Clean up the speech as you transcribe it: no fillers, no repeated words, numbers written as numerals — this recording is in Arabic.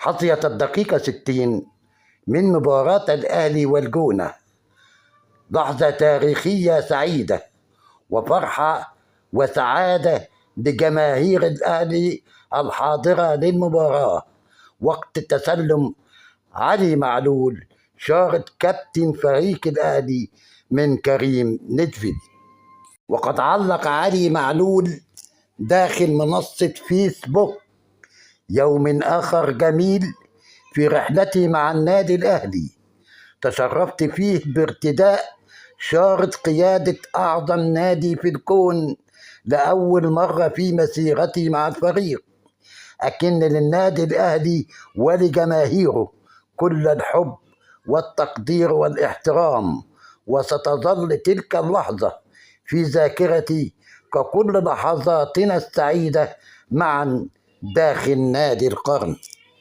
حظيت الدقيقة 60 من مباراة الأهلي والجونة لحظة تاريخية سعيدة وفرحة وسعادة لجماهير الأهلي الحاضرة للمباراة وقت تسلم علي معلول شارة كابتن فريق الأهلي من كريم ندفد. وقد علق علي معلول داخل منصة فيسبوك: يوم آخر جميل في رحلتي مع النادي الأهلي، تشرفت فيه بارتداء شارة قيادة أعظم نادي في الكون لأول مرة في مسيرتي مع الفريق. أكن للنادي الأهلي ولجماهيره كل الحب والتقدير والاحترام، وستظل تلك اللحظة في ذاكرتي ككل لحظاتنا السعيدة معا داخل نادي القرن.